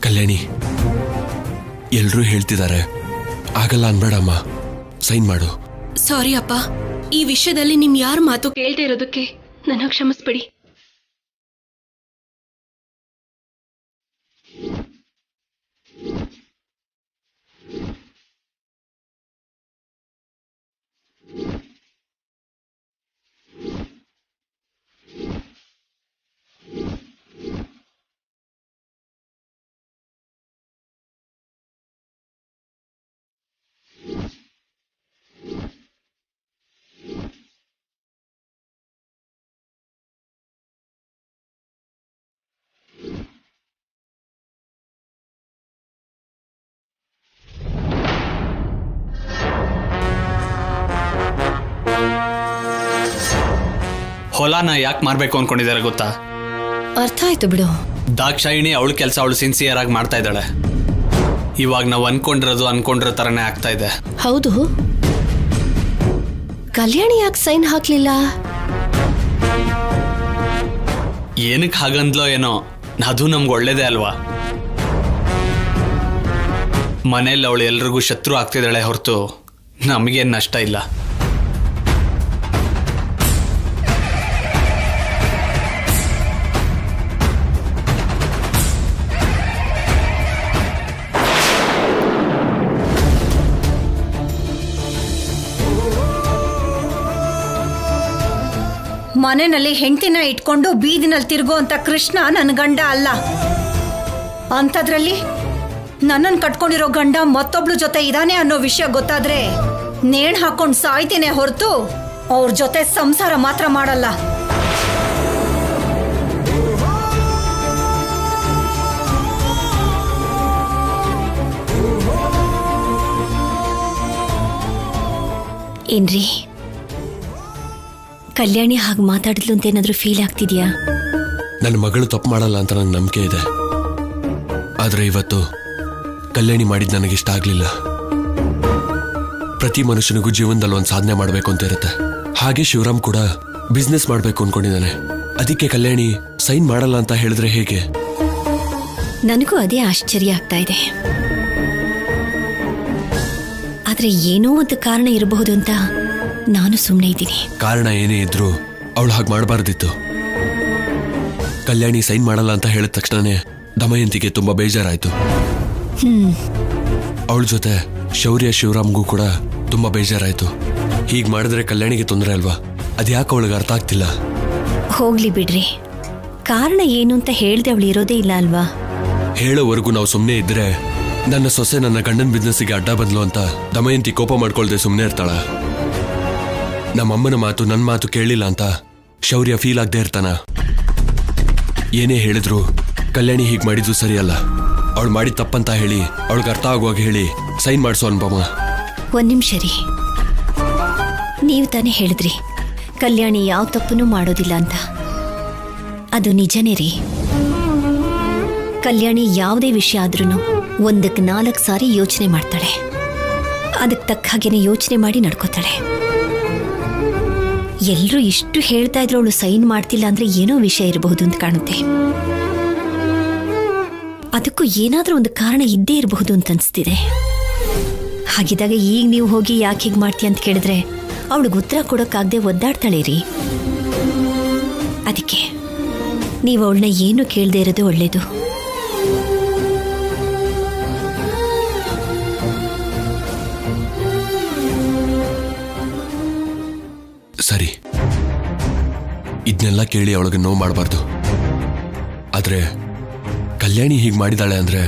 ಕಲ್ಯಾಣಿ, ಎಲ್ರೂ ಹೇಳ್ತಿದ್ದಾರೆ, ಆಗಲ್ಲ ಅನ್ಬೇಡಮ್ಮ, ಸೈನ್ ಮಾಡು. ಸಾರಿ ಅಪ್ಪ, ಈ ವಿಷಯದಲ್ಲಿ ನಿಮ್ ಯಾರ ಮಾತು ಕೇಳ್ದೆ ಇರೋದಕ್ಕೆ ನನ್ನ ಕ್ಷಮಿಸ್ಬಿಡಿ. ಹೊಲನ ಯಾಕೆ ಮಾರ್ಬೇಕು ಅನ್ಕೊಂಡಿದ್ದಾರೆ ಗೊತ್ತಾ? ಅರ್ಥ ಆಯ್ತು ಬಿಡು. ದಾಕ್ಷಾಯಿಣಿ ಅವಳ ಕೆಲಸ ಅವಳು ಸಿನ್ಸಿಯರ್ ಆಗಿ ಮಾಡ್ತಾ ಇದ್ದಾಳೆ. ಇವಾಗ ನಾವು ಅನ್ಕೊಂಡಿರೋ ತರನೇ ಆಗ್ತಾ ಇದೆ. ಹೌದು, ಕಲ್ಯಾಣಿ ಯಾಕೆ ಸೈನ್ ಹಾಕ್ಲಿಲ್ಲ? ಏನಕ್ಕೆ ಹಾಗಂದ್ಲೋ ಏನೋ, ಅದು ನಮ್ಗೆ ಒಳ್ಳೇದೇ ಅಲ್ವಾ. ಮನೇಲಿ ಅವಳು ಎಲ್ರಿಗೂ ಶತ್ರು ಆಗ್ತಿದ್ದಾಳೆ ಹೊರತು ನಮಗೇನು ನಷ್ಟ ಇಲ್ಲ. ಮನೆಯಲ್ಲಿ ಹೆಂಡತಿನ ಇಟ್ಕೊಂಡು ಬೀದಿನಲ್ಲಿ ತಿರುಗೋ ಅಂತ ಕೃಷ್ಣ ನನ್ನ ಗಂಡ ಅಲ್ಲ. ಅಂಥದ್ರಲ್ಲಿ ನನ್ನನ್ನು ಕಟ್ಕೊಂಡಿರೋ ಗಂಡ ಮತ್ತೊಬ್ಳು ಜೊತೆ ಇದಾನೆ ಅನ್ನೋ ವಿಷಯ ಗೊತ್ತಾದ್ರೆ ನೇಣು ಹಾಕೊಂಡು ಸಾಯ್ತೇನೆ ಹೊರತು ಅವ್ರ ಜೊತೆ ಸಂಸಾರ ಮಾತ್ರ ಮಾಡಲ್ಲ. ಏನ್ರಿ, ಕಲ್ಯಾಣಿ ಹಾಗೆ ಮಾತಾಡಿದ್ಲು ಅಂತ ಏನಾದ್ರೂ ಫೀಲ್ ಆಗ್ತಿದ್ಯಾ? ನನ್ನ ಮಗಳು ತಪ್ಪು ಮಾಡಲ್ಲ ಅಂತ ನಂಗೆ ನಂಬಿಕೆ ಇದೆ. ಆದ್ರೆ ಇವತ್ತು ಕಲ್ಯಾಣಿ ಮಾಡಿದ್ ನನಗಿಷ್ಟ ಆಗ್ಲಿಲ್ಲ. ಪ್ರತಿ ಮನುಷ್ಯನಿಗೂ ಜೀವನದಲ್ಲಿ ಒಂದು ಸಾಧನೆ ಮಾಡಬೇಕು ಅಂತ ಇರುತ್ತೆ. ಹಾಗೆ ಶಿವರಾಮ್ ಕೂಡ ಬಿಸ್ನೆಸ್ ಮಾಡಬೇಕು ಅನ್ಕೊಂಡಿದ್ದಾನೆ. ಅದಕ್ಕೆ ಕಲ್ಯಾಣಿ ಸೈನ್ ಮಾಡಲ್ಲ ಅಂತ ಹೇಳಿದ್ರೆ ಹೇಗೆ? ನನಗೂ ಅದೇ ಆಶ್ಚರ್ಯ ಆಗ್ತಾ ಇದೆ. ಆದ್ರೆ ಏನೋ ಒಂದು ಕಾರಣ ಇರಬಹುದು ಅಂತ ನಾನು ಸುಮ್ಮನೆ ಇದ್ದೀನಿ. ಕಾರಣ ಏನೇ ಇದ್ರು ಅವಳು ಹಾಗೆ ಮಾಡಬಾರ್ದಿತ್ತು. ಕಲ್ಯಾಣಿ ಸೈನ್ ಮಾಡಲ್ಲ ಅಂತ ಹೇಳಿದ ತಕ್ಷಣನೇ ದಮಯಂತಿಗೆ ತುಂಬಾ ಬೇಜಾರಾಯ್ತು. ಅವಳ ಜೊತೆ ಶೌರ್ಯ ಶಿವರಾಮ್ಗೂ ಕೂಡ ತುಂಬಾ ಬೇಜಾರಾಯ್ತು. ಹೀಗ್ ಮಾಡಿದ್ರೆ ಕಲ್ಯಾಣಿಗೆ ತೊಂದರೆ ಅಲ್ವಾ? ಅದ್ಯಾಕೆ ಅವಳಿಗೆ ಅರ್ಥ ಆಗ್ತಿಲ್ಲ. ಹೋಗ್ಲಿ ಬಿಡ್ರಿ, ಕಾರಣ ಏನು ಅಂತ ಹೇಳ್ದೆ ಅವಳು ಇರೋದೇ ಇಲ್ಲ ಅಲ್ವಾ? ಹೇಳೋವರೆಗೂ ನಾವು ಸುಮ್ಮನೆ ಇದ್ರೆ ನನ್ನ ಸೊಸೆ ನನ್ನ ಗಂಡನ ಬಿಸ್ನೆಸ್ಗೆ ಅಡ್ಡ ಬಂದ್ಲು ಅಂತ ದಮಯಂತಿ ಕೋಪ ಮಾಡ್ಕೊಳ್ದೆ ಸುಮ್ಮನೆ ಇರ್ತಾಳ. ನಮ್ಮಮ್ಮನ ಮಾತು ನನ್ನ ಮಾತು ಕೇಳಿಲ್ಲ ಅಂತ ಶೌರ್ಯ ಫೀಲ್ ಆಗದೆ ಇರ್ತಾನ. ಏನೇ ಹೇಳಿದ್ರು ಕಲ್ಯಾಣಿ ಹೀಗೆ ಮಾಡಿದ್ದು ಸರಿಯಲ್ಲ, ಅವಳು ಮಾಡಿದ ತಪ್ಪಂತ ಹೇಳಿ ಅವಳಿಗೆ ಅರ್ಥ ಆಗುವಾಗ ಹೇಳಿ ಸೈನ್ ಮಾಡಿಸೋ ಅನ್ಬಮ್ಮ. ಒಂದ್ ನಿಮಿಷ ರೀ, ನೀವು ತಾನೇ ಹೇಳಿದ್ರಿ ಕಲ್ಯಾಣಿ ಯಾವ ತಪ್ಪನ್ನು ಮಾಡೋದಿಲ್ಲ ಅಂತ. ಅದು ನಿಜನೇ ರೀ. ಕಲ್ಯಾಣಿ ಯಾವುದೇ ವಿಷಯ ಆದ್ರೂ 1-4 ಸಾರಿ ಯೋಚನೆ ಮಾಡ್ತಾಳೆ. ಅದಕ್ಕೆ ತಕ್ಕ ಹಾಗೇನೆ ಯೋಚನೆ ಮಾಡಿ ನಡ್ಕೋತಾಳೆ. ಎಲ್ಲರೂ ಇಷ್ಟು ಹೇಳ್ತಾ ಇದ್ರು ಅವಳು ಸೈನ್ ಮಾಡ್ತಿಲ್ಲ ಅಂದ್ರೆ ಏನೋ ವಿಷಯ ಇರಬಹುದು ಅಂತ ಕಾಣುತ್ತೆ. ಅದಕ್ಕೂ ಏನಾದ್ರೂ ಒಂದು ಕಾರಣ ಇದ್ದೇ ಇರಬಹುದು ಅಂತ ಅನ್ಸ್ತಿದೆ. ಹಾಗಿದ್ದಾಗ ಈಗ ನೀವು ಹೋಗಿ ಯಾಕೆ ಹೀಗೆ ಮಾಡ್ತೀಯ ಅಂತ ಕೇಳಿದ್ರೆ ಅವಳಿಗೆ ಉತ್ತರ ಕೊಡೋಕ್ಕಾಗದೆ ಒದ್ದಾಡ್ತಾಳೆ ರೀ. ಅದಕ್ಕೆ ನೀವು ಅವಳನ್ನ ಏನು ಕೇಳದೆ ಇರೋದು ಒಳ್ಳೇದು. ಸರಿ, ಇದನ್ನೆಲ್ಲ ಕೇಳಿ ಅವಳಿಗೆ ನೋವು ಮಾಡಬಾರ್ದು. ಆದ್ರೆ ಕಲ್ಯಾಣಿ ಹೀಗೆ ಮಾಡಿದಾಳೆ ಅಂದ್ರೆ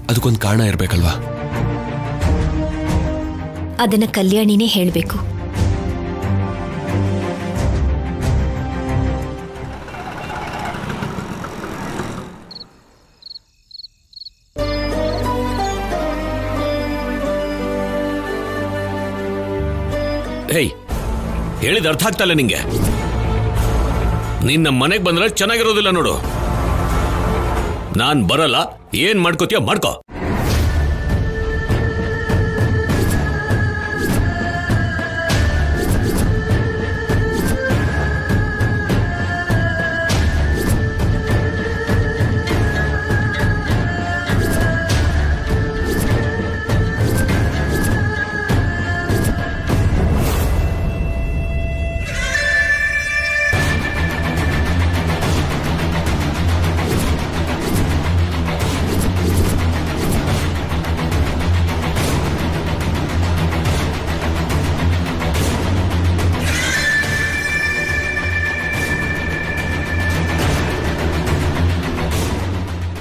ಅದಕ್ಕೊಂದು ಕಾರಣ ಇರ್ಬೇಕಲ್ವಾ? ಅದನ್ನ ಕಲ್ಯಾಣಿನೇ ಹೇಳಬೇಕು. ಹೇಯ್, ಹೇಳಿದ ಅರ್ಥ ಆಗ್ತಲ್ಲ ನಿಂಗೆ? ನೀನ್ ನಮ್ಮ ಮನೆಗೆ ಬಂದ್ರೆ ಚೆನ್ನಾಗಿರೋದಿಲ್ಲ ನೋಡು. ನಾನ್ ಬರಲ್ಲ, ಏನ್ ಮಾಡ್ಕೋತೀಯ ಮಾಡ್ಕೋ.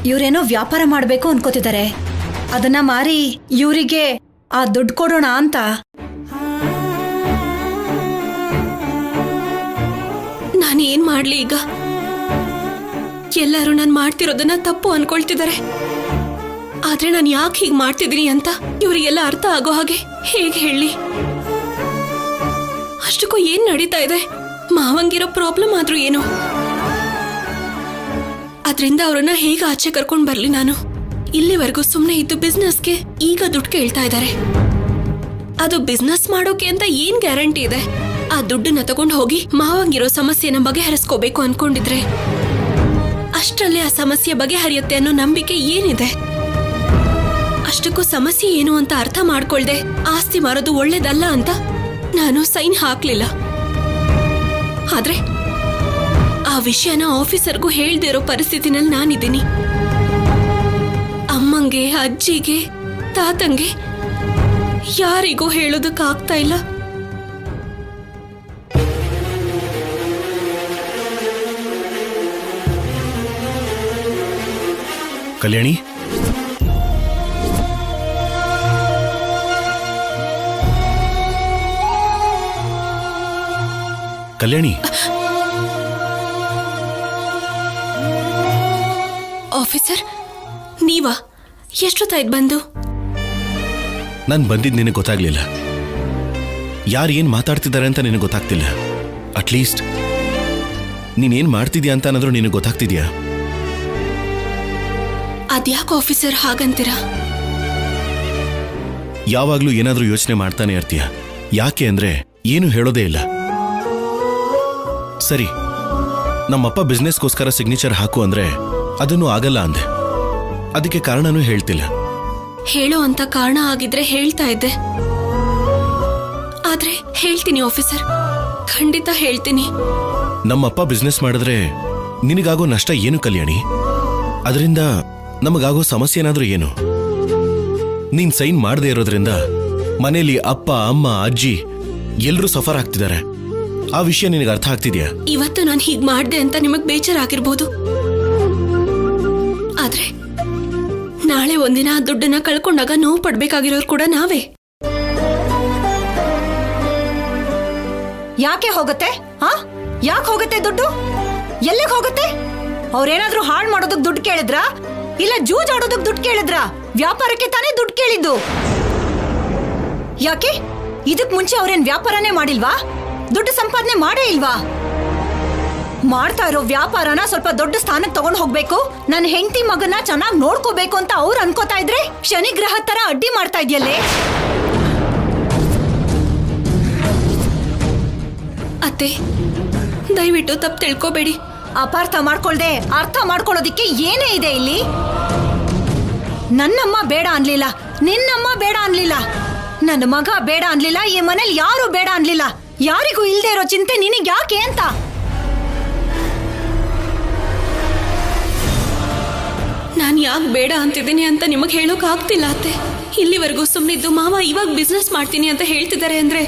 ಇವ್ರೇನೋ ವ್ಯಾಪಾರ ಮಾಡ್ಬೇಕು ಅನ್ಕೋತಿದ್ದಾರೆ. ಅದನ್ನ ಮಾರಿ ಇವರಿಗೆ ಆ ದುಡ್ಡು ಕೊಡೋಣ ಅಂತ. ನಾನು ಏನ್ ಮಾಡ್ಲಿ ಈಗ? ಎಲ್ಲರೂ ನಾನು ಮಾಡ್ತಿರೋದನ್ನ ತಪ್ಪು ಅನ್ಕೊಳ್ತಿದ್ದಾರೆ. ಆದ್ರೆ ನಾನು ಯಾಕೆ ಹೀಗೆ ಮಾಡ್ತಿದ್ದೀನಿ ಅಂತ ಇವರಿಗೆಲ್ಲ ಅರ್ಥ ಆಗೋ ಹಾಗೆ ಹೇಗೆ ಹೇಳಿ? ಅಷ್ಟಕ್ಕೂ ಏನ್ ನಡೀತಾ ಇದೆ? ಮಾವಂಗಿರೋ ಪ್ರಾಬ್ಲಮ್ ಆದ್ರೂ ಏನು? ಅದ್ರಿಂದ ಅವ್ರನ್ನ ಹೇಗೆ ಆಚೆ ಕರ್ಕೊಂಡ್ ಬರ್ಲಿ ನಾನು? ಇಲ್ಲಿವರೆಗೂ ಸುಮ್ನೆ ಇದ್ದು ಬಿಸ್ನೆಸ್ಗೆ ಈಗ ದುಡ್ಡು ಕೇಳ್ತಾ ಇದ್ದಾರೆ. ಅದು ಬಿಸ್ನೆಸ್ ಮಾಡೋಕೆ ಅಂತ ಏನ್ ಗ್ಯಾರಂಟಿ ಇದೆ? ಆ ದುಡ್ಡನ್ನ ತಗೊಂಡು ಹೋಗಿ ಮಾವಂಗಿರೋ ಸಮಸ್ಯೆನ ಬಗೆಹರಿಸ್ಕೋಬೇಕು ಅನ್ಕೊಂಡಿದ್ರೆ ಅಷ್ಟರಲ್ಲೇ ಆ ಸಮಸ್ಯೆ ಬಗೆಹರಿಯುತ್ತೆ ಅನ್ನೋ ನಂಬಿಕೆ ಏನಿದೆ? ಅಷ್ಟಕ್ಕೂ ಸಮಸ್ಯೆ ಏನು ಅಂತ ಅರ್ಥ ಮಾಡ್ಕೊಳ್ದೆ ಆಸ್ತಿ ಮಾರೋದು ಒಳ್ಳೇದಲ್ಲ ಅಂತ ನಾನು ಸೈನ್ ಹಾಕ್ಲಿಲ್ಲ. ಆದ್ರೆ ಆ ವಿಷಯನ ಆಫೀಸರ್ಗೂ ಹೇಳ್ದೇ ಇರೋ ಪರಿಸ್ಥಿತಿನಲ್ಲಿ ನಾನಿದ್ದೀನಿ. ಅಮ್ಮಂಗೆ, ಅಜ್ಜಿಗೆ, ತಾತಂಗೆ ಯಾರಿಗೂ ಹೇಳೋದಕ್ಕಾಗ್ತಾ ಇಲ್ಲ. ಕಲ್ಯಾಣಿ, ಕಲ್ಯಾಣಿ, ಆಫೀಸರ್ ನೀವಾ? ಎಷ್ಟೊತ್ತಾಯ್ತು ಬಂದು? ನಾನು ಬಂದಿದ್ದು ನಿನಗೆ ಗೊತ್ತಾಗ್ಲಿಲ್ಲ. ಯಾರು ಏನ್ ಮಾತಾಡ್ತಿದ್ದಾರೆ ಅಂತ ನಿನಗೆ ಗೊತ್ತಾಗ್ತಿಲ್ಲ. ಅಟ್ಲೀಸ್ಟ್ ನೀನೇನ್ ಮಾಡ್ತಿದ್ಯಾ ಅಂತ ಅನ್ನೋದ್ರು ನಿನಗೆ ಗೊತ್ತಾಗ್ತಿದ್ಯಾ? ಅದ್ಯಾಕೆ ಆಫೀಸರ್ ಹಾಗಂತೀರಾ? ಯಾವಾಗ್ಲೂ ಏನಾದ್ರೂ ಯೋಚನೆ ಮಾಡ್ತಾನೆ ಇರ್ತೀಯ. ಯಾಕೆ ಅಂದ್ರೆ ಏನು ಹೇಳೋದೇ ಇಲ್ಲ. ಸರಿ, ನಮ್ಮಪ್ಪ ಬಿಸ್ನೆಸ್ಗೋಸ್ಕರ ಸಿಗ್ನೇಚರ್ ಹಾಕು ಅಂದ್ರೆ ಅದನ್ನು ಆಗಲ್ಲ ಅಂದೆ. ಅದಕ್ಕೆ ಕಾರಣನೂ ಹೇಳ್ತಿಲ್ಲ. ಹೇಳೋ ಅಂತ ಕಾರಣ ಆಗಿದ್ರೆ ಹೇಳ್ತಾ ಇದ್ದೆ. ಆದ್ರೆ ಹೇಳ್ತೀನಿ ಆಫೀಸರ್, ಖಂಡಿತ ಹೇಳ್ತೀನಿ. ನಮ್ಮಪ್ಪ ಬಿಸ್ನೆಸ್ ಮಾಡಿದ್ರೆ ನಿನಗಾಗೋ ನಷ್ಟ ಏನು ಕಲ್ಯಾಣಿ? ಅದರಿಂದ ನಮಗಾಗೋ ಸಮಸ್ಯೆ ಏನಾದ್ರೂ ಏನು? ನೀನ್ ಸೈನ್ ಮಾಡದೇ ಇರೋದ್ರಿಂದ ಮನೇಲಿ ಅಪ್ಪ, ಅಮ್ಮ, ಅಜ್ಜಿ ಎಲ್ರೂ ಸಫರ್ ಆಗ್ತಿದ್ದಾರೆ. ಆ ವಿಷಯ ನಿನಗೆ ಅರ್ಥ ಆಗ್ತಿದ್ಯಾ? ಇವತ್ತು ನಾನು ಹೀಗ್ ಮಾಡ್ದೆ ಅಂತ ನಿಮಗ್ ಬೇಜಾರಾಗಿರ್ಬೋದು. ಆದ್ರೆ ನಾಳೆ ಒಂದಿನ ಆ ದುಡ್ಡನ್ನ ಕಳ್ಕೊಂಡಾಗ ನೋವು ಪಡ್ಬೇಕಾಗಿರೋರು ಕೂಡ ನಾವೇ. ಯಾಕೆ ಹೋಗುತ್ತೆ? ಯಾಕೆ ಹೋಗುತ್ತೆ ದುಡ್ಡು? ಎಲ್ಲಿಗೆ ಹೋಗುತ್ತೆ? ಅವ್ರೇನಾದ್ರೂ ಹಾಳು ಮಾಡೋದಕ್ ದುಡ್ಡು ಕೇಳಿದ್ರಾ? ಇಲ್ಲ ಜೂಜ್ ಆಡೋದಕ್ ದುಡ್ಡು ಕೇಳಿದ್ರಾ? ವ್ಯಾಪಾರಕ್ಕೆ ತಾನೇ ದುಡ್ಡು ಕೇಳಿದ್ದು. ಯಾಕೆ ಇದಕ್ ಮುಂಚೆ ಅವ್ರೇನ್ ವ್ಯಾಪಾರನೇ ಮಾಡಿಲ್ವಾ? ದುಡ್ಡು ಸಂಪಾದನೆ ಮಾಡೇ ಇಲ್ವಾ? ಮಾಡ್ತಾ ಇರೋ ವ್ಯಾಪಾರನ ಸ್ವಲ್ಪ ದೊಡ್ಡ ಸ್ಥಾನಕ್ಕೆ ತಗೊಂಡು ಹೋಗ್ಬೇಕು, ನನ್ನ ಹೆಂಡತಿ ಮಗನ ಚೆನ್ನಾಗಿ ನೋಡ್ಕೋಬೇಕು ಅಂತ ಅವ್ರು ಅನ್ಕೋತಾ ಇದ್ರೆ ಶನಿಗ್ರಹ ತರ ಅಡ್ಡಿ ಮಾಡ್ತಾ ಇದೆಯಲ್ಲೇ. ಅತ್ತೆ, ದಯವಿಟ್ಟು ತಪ್ಪು ತಿಳ್ಕೋಬೇಡಿ. ಅಪಾರ್ಥ ಮಾಡ್ಕೊಳ್ದೆ ಅರ್ಥ ಮಾಡ್ಕೊಳ್ಳೋದಿಕ್ಕೆ ಏನೇ ಇದೆ ಇಲ್ಲಿ? ನನ್ನಮ್ಮ ಬೇಡ ಅನ್ಲಿಲ್ಲ, ನಿನ್ನಮ್ಮ ಬೇಡ ಅನ್ಲಿಲ್ಲ, ನನ್ನ ಮಗ ಬೇಡ ಅನ್ಲಿಲ್ಲ, ಈ ಮನೇಲಿ ಯಾರು ಬೇಡ ಅನ್ಲಿಲ್ಲ. ಯಾರಿಗೂ ಇಲ್ದೇ ಇರೋ ಚಿಂತೆ ನಿನಗೆ ಯಾಕೆ ಅಂತ? ನಾನು ಯಾಕೆ ಬೇಡ ಅಂತಿದ್ದೀನಿ ಅಂತ ನಿಮಗೆ ಹೇಳೋಕ್ ಆಗ್ತಿಲ್ಲ ಅತ್ತೆ. ಇಲ್ಲಿವರೆಗೂ ಸುಮ್ಮನಿದ್ದು ಮಾವ ಇವಾಗ ಬಿಸ್ನೆಸ್ ಮಾಡ್ತೀನಿ ಅಂತ ಹೇಳ್ತಿದ್ದಾರೆ ಅಂದ್ರೆ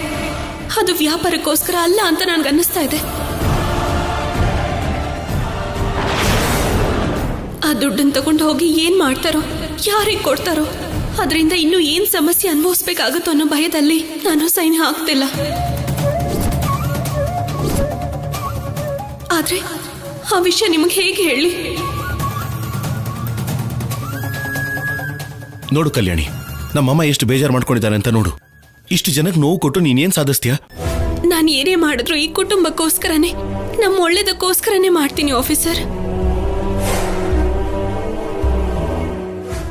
ಅದು ವ್ಯಾಪಾರಕ್ಕೋಸ್ಕರ ಅಲ್ಲ ಅಂತ ನನ್ಗೆ ಅನ್ನಿಸ್ತಾ ಇದೆ. ಆ ದುಡ್ಡನ್ನು ತಗೊಂಡು ಹೋಗಿ ಏನ್ ಮಾಡ್ತಾರೋ, ಯಾರಿಗೆ ಕೊಡ್ತಾರೋ, ಅದರಿಂದ ಇನ್ನೂ ಏನ್ ಸಮಸ್ಯೆ ಅನುಭವಿಸ್ಬೇಕಾಗುತ್ತೋ ಅನ್ನೋ ಭಯದಲ್ಲಿ ನಾನು ಸೈನ್ ಹಾಕ್ತಿಲ್ಲ. ಆದ್ರೆ ಆ ವಿಷಯ ನಿಮಗೆ ಹೇಗೆ ಹೇಳಿ? ನೋಡು ಕಲ್ಯಾಣಿ, ನಮ್ಮಮ್ಮ ಎಷ್ಟು ಬೇಜಾರು ಮಾಡ್ಕೊಂಡಿದ್ದಾರೆ ಅಂತ ನೋಡು. ಇಷ್ಟು ಜನಕ್ಕೆ ನೋವು ಕೊಟ್ಟು ನೀನೇನ್ ಸಾಧಿಸ್ತೀಯಾ? ನಾನು ಏನೇ ಮಾಡಿದ್ರು ಈ ಕುಟುಂಬಕ್ಕೋಸ್ಕರನೇ, ನಮ್ಮ ಒಳ್ಳೇದಕ್ಕೋಸ್ಕರನೇ ಮಾಡ್ತೀನಿ ಆಫೀಸರ್.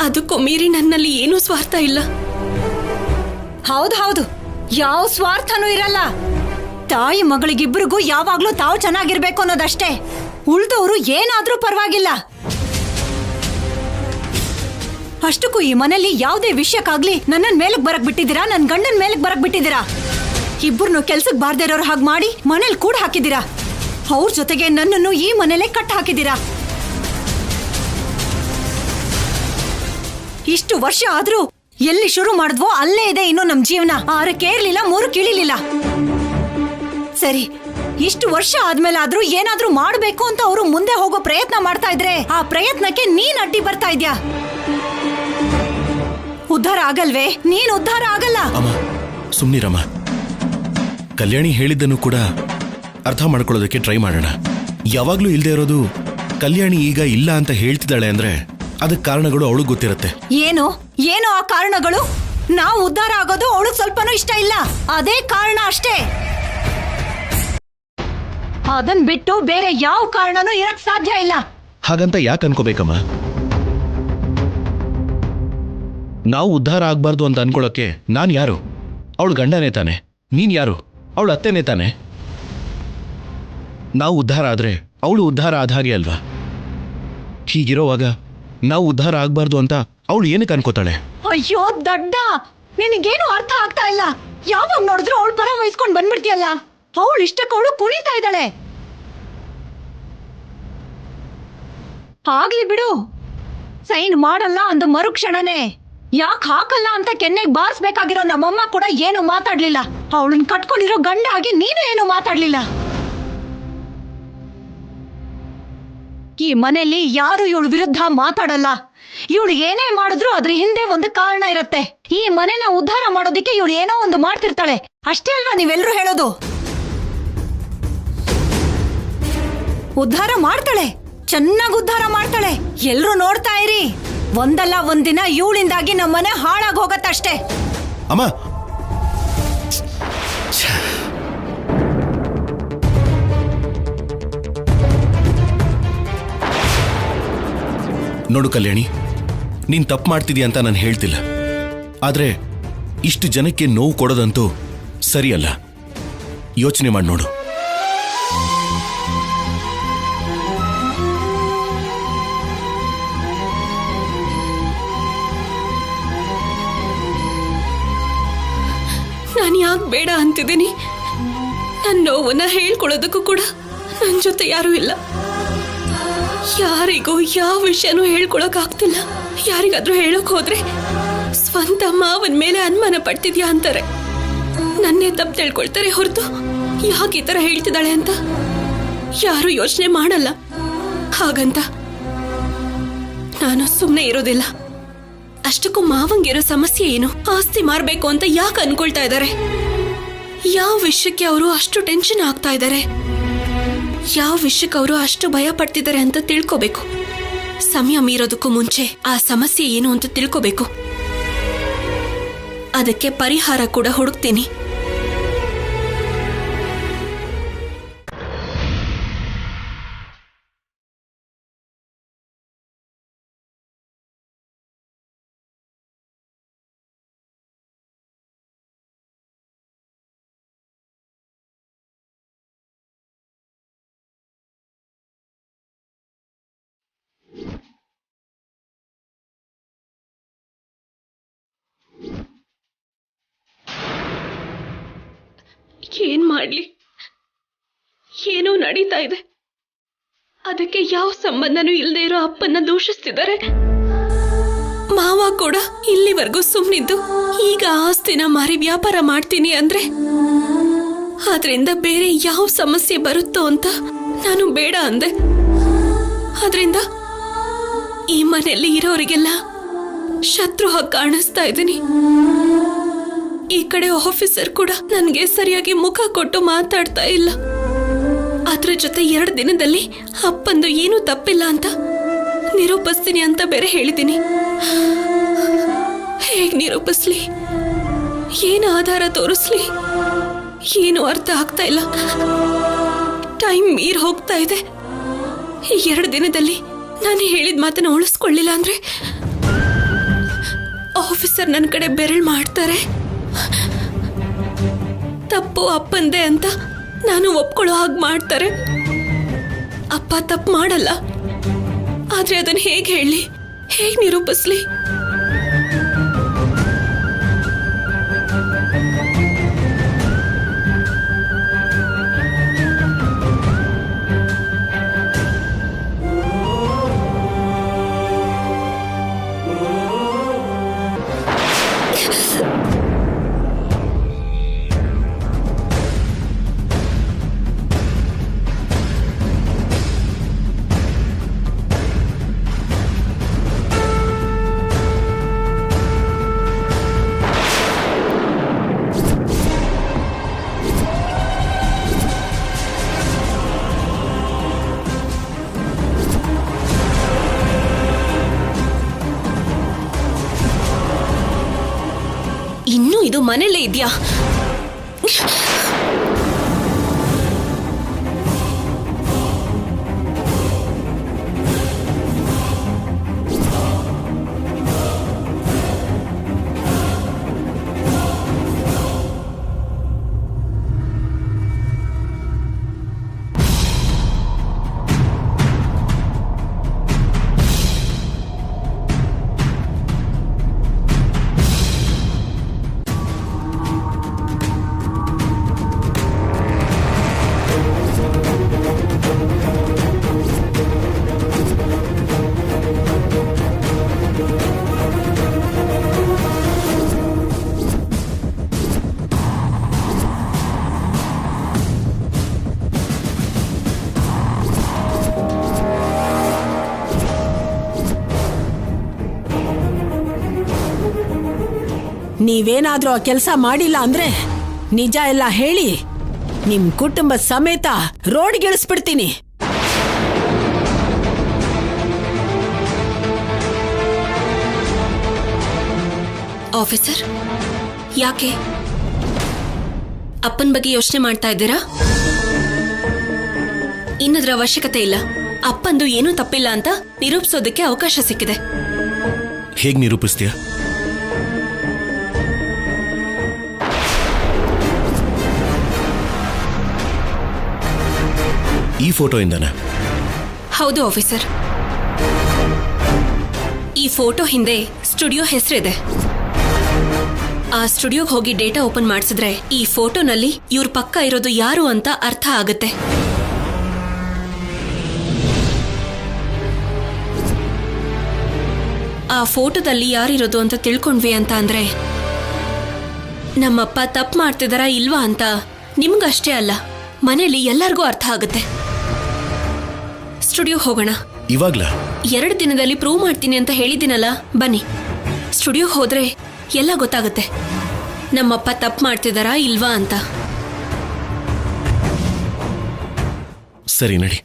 ಅದಕ್ಕೂ ಮೀರಿ ನನ್ನಲ್ಲಿ ಏನೂ ಸ್ವಾರ್ಥ ಇಲ್ಲ. ಹೌದು, ಯಾವ ಸ್ವಾರ್ಥನೂ ಇರಲ್ಲ. ತಾಯಿ ಮಗಳಿಗಿಬ್ಬರಿಗೂ ಯಾವಾಗ್ಲೂ ತಾವು ಚೆನ್ನಾಗಿರ್ಬೇಕು ಅನ್ನೋದಷ್ಟೇ. ಉಳ್ದವರು ಏನಾದ್ರೂ ಪರವಾಗಿಲ್ಲ. ಅಷ್ಟಕ್ಕೂ ಈ ಮನೇಲಿ ಯಾವುದೇ ವಿಷಯಕ್ಕಾಗ್ಲಿ ನನ್ನನ್ ಮೇಲಕ್ ಬರಕ್ ಬಿಟ್ಟಿದ್ದೀರಾ, ನನ್ ಗಂಡನ್ ಮೇಲಕ್ ಬರಕ್ ಬಿಟ್ಟಿದ್ದೀರಾ. ಇಬ್ಬರನ್ನು ಕೆಲ್ಸಕ್ಕೆ ಬಾರ್ದೇ ಇರೋರು ಹಾಗೆ ಮಾಡಿ ಮನೇಲಿ ಕೂಡ ಹಾಕಿದ್ದೀರಾ. ಅವ್ರ ಜೊತೆಗೆ ನನ್ನನ್ನು ಈ ಮನೇಲೆ ಕಟ್ಟ ಹಾಕಿದ್ದೀರಾ. ಇಷ್ಟು ವರ್ಷ ಆದ್ರೂ ಎಲ್ಲಿ ಶುರು ಮಾಡಿದ್ವೋ ಅಲ್ಲೇ ಇದೆ ಇನ್ನು ನಮ್ ಜೀವನ. 6 ಕೇರ್ಲಿಲ್ಲ, 3 ಕಿಳಿಲಿಲ್ಲ. ಸರಿ, ಇಷ್ಟು ವರ್ಷ ಆದ್ಮೇಲೆ ಆದ್ರೂ ಏನಾದ್ರೂ ಮಾಡ್ಬೇಕು ಅಂತ ಅವರು ಮುಂದೆ ಹೋಗೋ ಪ್ರಯತ್ನ ಮಾಡ್ತಾ ಇದ್ರೆ ಆ ಪ್ರಯತ್ನಕ್ಕೆ ನೀನ್ ಅಡ್ಡಿ ಬರ್ತಾ ಇದ್ಯಾ. ಉದ್ಧಾರ ಆಗಲ್ವೇ? ನೀನ್ ಉದ್ಧಾರ ಆಗಲ್ಲ. ಅಮ್ಮ ಸುಮ್ನಿರಮ್ಮ. ಕಲ್ಯಾಣಿ ಹೇಳಿದ್ದನ್ನು ಕೂಡ ಅರ್ಥ ಮಾಡ್ಕೊಳ್ಳೋದಕ್ಕೆ ಟ್ರೈ ಮಾಡೋಣ. ಯಾವಾಗ್ಲೂ ಇಲ್ದೇ ಇರೋದು ಕಲ್ಯಾಣಿ ಈಗ ಇಲ್ಲ ಅಂತ ಹೇಳ್ತಿದ್ದಾಳೆ ಅಂದ್ರೆ ಅದಕ್ಕೆ ಕಾರಣಗಳು ಅವಳಿಗೆ ಗೊತ್ತಿರುತ್ತೆ. ಏನು ಏನು ಆ ಕಾರಣಗಳು? ನಾವು ಉದ್ಧಾರ ಆಗೋದು ಅವಳಿಗೆ ಸ್ವಲ್ಪನೂ ಇಷ್ಟ ಇಲ್ಲ, ಅದೇ ಕಾರಣ ಅಷ್ಟೇ. ಅದನ್ ಬಿಟ್ಟು ಬೇರೆ ಯಾವ ಕಾರಣನೂ ಇರಕ್ ಸಾಧ್ಯ ಇಲ್ಲ. ಹಾಗಂತ ಯಾಕೆ ಅನ್ಕೋಬೇಕಮ್ಮ? ನಾವು ಉದ್ಧಾರ ಆಗ್ಬಾರ್ದು ಅಂತ ಅನ್ಕೊಳ್ಳೋಕೆ ನಾನು ಯಾರು? ಅವಳು ಗಂಡನೇ ತಾನೆ. ನೀನ್ ಯಾರು? ಅವಳು ಅತ್ತೆನೇ ತಾನೆ. ನಾವು ಉದ್ಧಾರ ಆದ್ರೆ ಅವಳು ಉದ್ಧಾರ ಆದ ಹಾಗೆ ಅಲ್ವಾ? ಹೀಗಿರೋವಾಗ ನಾವು ಉದ್ಧಾರ ಆಗ್ಬಾರ್ದು ಅಂತ ಅವಳು ಏನಕ್ಕೆ ಅನ್ಕೋತಾಳೆ? ಅಯ್ಯೋ ದಡ್ಡ, ನಿನಗೇನು ಅರ್ಥ ಆಗ್ತಾ ಇಲ್ಲ. ಯಾವಾಗ ನೋಡಿದ್ರು ಅವಳು ಪರ ವಹಿಸ್ಕೊಂಡ್ ಬಂದ್ಬಿಡ್ತೀಯಲ್ಲ. ಅವಳು ಇಷ್ಟಕ್ಕೆ ಅವಳು ಕುಣಿತಾ ಇದ್ದಾಳೆ. ಆಗ್ಲಿ ಬಿಡು, ಸೈನ್ ಮಾಡಲ್ಲ ಅಂದ ಮರುಕ್ಷಣನೇ ಯಾಕೆ ಹಾಕಲ್ಲ ಅಂತ ಕೆನ್ನೆಗೆ ಬಾರಿಸ್ಬೇಕಾಗಿರೋ ನಮ್ಮಮ್ಮ ಕೂಡ ಏನು ಮಾತಾಡ್ಲಿಲ್ಲ. ಅವಳನ್ನ ಕಟ್ಕೊಂಡಿರೋ ಗಂಡ ಆಗಿ ನೀನು ಏನು ಮಾತಾಡ್ಲಿಲ್ಲ. ಈ ಮನೆಯಲ್ಲಿ ಯಾರು ಇವಳು ವಿರುದ್ಧ ಮಾತಾಡಲ್ಲ. ಇವಳು ಏನೇ ಮಾಡಿದ್ರು ಅದ್ರ ಹಿಂದೆ ಒಂದು ಕಾರಣ ಇರುತ್ತೆ. ಈ ಮನೆನ ಉದ್ಧಾರ ಮಾಡೋದಿಕ್ಕೆ ಇವಳು ಏನೋ ಒಂದು ಮಾಡ್ತಿರ್ತಾಳೆ, ಅಷ್ಟೇ ಅಲ್ವಾ ನೀವೆಲ್ಲರೂ ಹೇಳೋದು? ಉದ್ಧಾರ ಮಾಡ್ತಾಳೆ, ಚೆನ್ನಾಗಿ ಉದ್ಧಾರ ಮಾಡ್ತಾಳೆ. ಎಲ್ರೂ ನೋಡ್ತಾ ಇರಿ. ಒಂದಲ್ಲ ಒಂದಿನ ಇವಳಿಂದಾಗಿ ನಮ್ಮನೆ ಹಾಳಾಗಿ ಹೋಗತ್ತಷ್ಟೇ. ಅಮ್ಮ ನೋಡು ಕಲ್ಯಾಣಿ, ನೀನ್ ತಪ್ಪು ಮಾಡ್ತಿದೀಯ ಅಂತ ನಾನು ಹೇಳ್ತಿಲ್ಲ. ಆದ್ರೆ ಇಷ್ಟು ಜನಕ್ಕೆ ನೋವು ಕೊಡೋದಂತೂ ಸರಿಯಲ್ಲ. ಯೋಚನೆ ಮಾಡಿ ನೋಡು. ನಾನು ಯಾಕೆ ಬೇಡ ಅಂತಿದ್ದೀನಿ? ನನ್ನ ನೋವನ್ನ ಹೇಳ್ಕೊಳ್ಳೋದಕ್ಕೂ ಕೂಡ ನನ್ನ ಜೊತೆ ಯಾರೂ ಇಲ್ಲ. ಯಾರಿಗೂ ಯಾವ ವಿಷಯನೂ ಹೇಳ್ಕೊಳಕ್ ಆಗ್ತಿಲ್ಲ. ಯಾರಿಗಾದ್ರೂ ಹೇಳಕ್ ಹೋದ್ರೆ ಸ್ವಂತ ಮಾವನ ಮೇಲೆ ಅನುಮಾನ ಪಡ್ತಿದ್ಯಾ ಅಂತಾರೆ. ನನ್ನೇ ತಪ್ಪು ತಿಳ್ಕೊಳ್ತಾರೆ ಹೊರತು ಯಾಕೆ ಈ ತರ ಹೇಳ್ತಿದ್ದಾಳೆ ಅಂತ ಯಾರು ಯೋಚನೆ ಮಾಡಲ್ಲ. ಹಾಗಂತ ನಾನು ಸುಮ್ಮನೆ ಇರೋದಿಲ್ಲ. ಅಷ್ಟಕ್ಕೂ ಮಾವಂಗಿರೋ ಸಮಸ್ಯೆ ಏನು? ಆಸ್ತಿ ಮಾರ್ಬೇಕು ಅಂತ ಯಾಕೆ ಅನ್ಕೊಳ್ತಾ ಇದ್ದಾರೆ? ಯಾವ ವಿಷಯಕ್ಕೆ ಅವರು ಅಷ್ಟು ಟೆನ್ಷನ್ ಆಗ್ತಾ ಇದ್ದಾರೆ? ಯಾವ ವಿಷಯಕ್ಕೆ ಅವರು ಅಷ್ಟು ಭಯ ಪಡ್ತಿದ್ದಾರೆ ಅಂತ ತಿಳ್ಕೋಬೇಕು. ಸಮಯ ಮೀರೋದಕ್ಕೂ ಮುಂಚೆ ಆ ಸಮಸ್ಯೆ ಏನು ಅಂತ ತಿಳ್ಕೋಬೇಕು. ಅದಕ್ಕೆ ಪರಿಹಾರ ಕೂಡ ಹುಡುಕ್ತೀನಿ. ಏನ್ ಮಾಡ್ಲಿ? ಏನೋ ನಡೀತಾ ಇದೆ. ಅದಕ್ಕೆ ಯಾವ ಸಂಬಂಧನೂ ಇಲ್ಲದೆ ಇರೋ ಅಪ್ಪನ್ನ ದೂಷಿಸ್ತಿದ್ದಾರೆ. ಮಾವ ಕೂಡ ಇಲ್ಲಿವರೆಗೂ ಸುಮ್ಮನಿದ್ದು ಈಗ ಆಸ್ತಿನ ಮಾರಿ ವ್ಯಾಪಾರ ಮಾಡ್ತೀನಿ ಅಂದ್ರೆ ಅದರಿಂದ ಬೇರೆ ಯಾವ ಸಮಸ್ಯೆ ಬರುತ್ತೋ ಅಂತ ನಾನು ಬೇಡ ಅಂದೆ. ಅದರಿಂದ ಈ ಮನೆಯಲ್ಲಿ ಇರೋರಿಗೆಲ್ಲ ಶತ್ರು ಹಾಗೆ ಕಾಣಿಸ್ತಾ ಇದ್ದೀನಿ. ಈ ಕಡೆ ಆಫೀಸರ್ ಕೂಡ ನನಗೆ ಸರಿಯಾಗಿ ಮುಖ ಕೊಟ್ಟು ಮಾತಾಡ್ತಾ ಇಲ್ಲ. ಅದ್ರ ಜೊತೆ 2 ದಿನದಲ್ಲಿ ಅಪ್ಪಂದು ಏನೂ ತಪ್ಪಿಲ್ಲ ಅಂತ ನಿರೂಪಿಸ್ತೀನಿ ಅಂತ ಬೇರೆ ಹೇಳಿದ್ದೀನಿ. ಹೇಗ್ ನಿರೂಪಿಸ್ಲಿ? ಏನು ಆಧಾರ ತೋರಿಸ್ಲಿ? ಏನು ಅರ್ಥ ಆಗ್ತಾ ಇಲ್ಲ. ಟೈಮ್ ಮೀರ್ ಹೋಗ್ತಾ ಇದೆ. 2 ದಿನದಲ್ಲಿ ನಾನು ಹೇಳಿದ ಮಾತನ್ನ ಉಳಿಸ್ಕೊಳ್ಳಿಲ್ಲ ಅಂದ್ರೆ ಆಫೀಸರ್ ನನ್ನ ಕಡೆ ಬೆರಳು ಮಾಡ್ತಾರೆ. ತಪ್ಪು ಅಪ್ಪಂದೆ ಅಂತ ನಾನು ಒಪ್ಕೊಳ್ಳೋ ಹಾಗೆ ಮಾಡ್ತಾರೆ. ಅಪ್ಪ ತಪ್ಪು ಮಾಡಲ್ಲ, ಆದ್ರೆ ಅದನ್ನ ಹೇಗೆ ಹೇಳಿ, ಹೇಗೆ ನಿರೂಪಿಸ್ಲಿ? ಇನ್ನೂ ಇದು ಮನೇಲೇ ಇದೆಯಾ? ನೀವೇನಾದ್ರೂ ಆ ಕೆಲಸ ಮಾಡಿಲ್ಲ ಅಂದ್ರೆ ನಿಜ ಎಲ್ಲ ಹೇಳಿ ನಿಮ್ ಕುಟುಂಬ ಸಮೇತ ರೋಡ್ಗಿಳಿಸ್ಬಿಡ್ತೀನಿ. ಆಫೀಸರ್, ಯಾಕೆ ಅಪ್ಪನ ಬಗ್ಗೆ ಯೋಚನೆ ಮಾಡ್ತಾ ಇದ್ದೀರಾ? ಇನ್ನದ್ರ ಅವಶ್ಯಕತೆ ಇಲ್ಲ. ಅಪ್ಪಂದು ಏನೂ ತಪ್ಪಿಲ್ಲ ಅಂತ ನಿರೂಪಿಸೋದಕ್ಕೆ ಅವಕಾಶ ಸಿಕ್ಕಿದೆ. ಹೇಗ್ ನಿರೂಪಿಸ್ತೀಯ? ಈ ಫೋಟೋ ಇಂದನಾ? ಹೌದು ಆಫೀಸರ್. ಈ ಫೋಟೋ ಹಿಂದೆ ಸ್ಟುಡಿಯೋ ಹೆಸರಿದೆ. ಆ ಸ್ಟುಡಿಯೋಗೆ ಹೋಗಿ ಡೇಟಾ ಓಪನ್ ಮಾಡಿಸಿದ್ರೆ ಈ ಫೋಟೋನಲ್ಲಿ ಇವ್ರ ಪಕ್ಕ ಇರೋದು ಯಾರು ಅಂತ ಅರ್ಥ ಆಗುತ್ತೆ. ಆ ಫೋಟೋದಲ್ಲಿ ಯಾರಿರೋದು ಅಂತ ತಿಳ್ಕೊಂಡ್ವಿ ಅಂತ ಅಂದ್ರೆ ನಮ್ಮಪ್ಪ ತಪ್ಪು ಮಾಡ್ತಿದಾರಾ ಇಲ್ವಾ ಅಂತ ನಿಮ್ಗಷ್ಟೇ ಅಲ್ಲ, ಮನೇಲಿ ಎಲ್ಲರಿಗೂ ಅರ್ಥ ಆಗುತ್ತೆ. ಸ್ಟುಡಿಯೋ ಹೋಗೋಣ. ಇವಾಗ್ಲಾ? 2 ದಿನದಲ್ಲಿ ಪ್ರೂವ್ ಮಾಡ್ತೀನಿ ಅಂತ ಹೇಳಿದ್ದೀನಲ್ಲ, ಬನ್ನಿ. ಸ್ಟುಡಿಯೋ ಹೋದ್ರೆ ಎಲ್ಲ ಗೊತ್ತಾಗುತ್ತೆ, ನಮ್ಮಪ್ಪ ತಪ್ಪು ಮಾಡ್ತಿದಾರಾ ಇಲ್ವಾ ಅಂತ. ಸರಿ, ನಡಿ.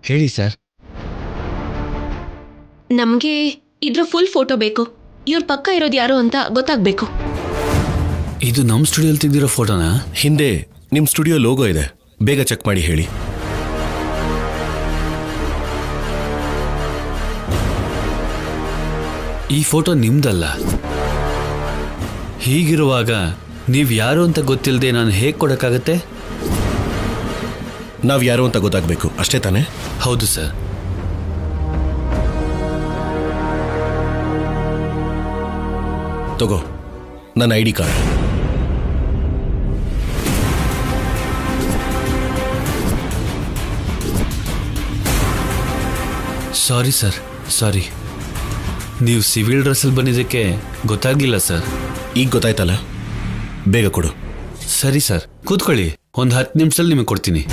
ಹೇಳಿ ಸರ್. ನಮ್ಗೆ ಇದ್ರ ಫುಲ್ ಫೋಟೋ ಬೇಕು. ಇವ್ರ ಪಕ್ಕ ಇರೋದು ಯಾರು ಅಂತ ಗೊತ್ತಾಗ್ಬೇಕು. ಇದು ನಮ್ ಸ್ಟುಡಿಯೋಲ್ ತೆಗ್ದಿರೋ ಫೋಟೋನಾ? ಹಿಂದೆ ನಿಮ್ ಸ್ಟುಡಿಯೋ ಲೋಗೋ ಇದೆ, ಬೇಗ ಚೆಕ್ ಮಾಡಿ ಹೇಳಿ. ಈ ಫೋಟೋ ನಿಮ್ದಲ್ಲ. ಹೀಗಿರುವಾಗ ನೀವ್ ಯಾರು ಅಂತ ಗೊತ್ತಿಲ್ಲದೆ ನಾನು ಹೇಗ್ ಕೊಡಕ್ಕಾಗತ್ತೆ? ನಾವ್ ಯಾರು ಅಂತ ಗೊತ್ತಾಗ್ಬೇಕು, ಅಷ್ಟೇ ತಾನೇ? ಹೌದು ಸರ್. ತಗೋ ನನ್ನ ID ಕಾರ್ಡ್. ಸಾರಿ ಸರ್, ಸಾರಿ. ನೀವು ಸಿವಿಲ್ ಡ್ರೆಸ್ಸಲ್ಲಿ ಬಂದಿದ್ದಕ್ಕೆ ಗೊತ್ತಾಗ್ಲಿಲ್ಲ ಸರ್. ಈಗ ಗೊತ್ತಾಯ್ತಲ್ಲ, ಬೇಗ ಕೊಡು. ಸರಿ ಸರ್, ಕೂತ್ಕೊಳ್ಳಿ. ಒಂದು 10 ನಿಮಿಷದಲ್ಲಿ ನಿಮಗೆ ಕೊಡ್ತೀನಿ.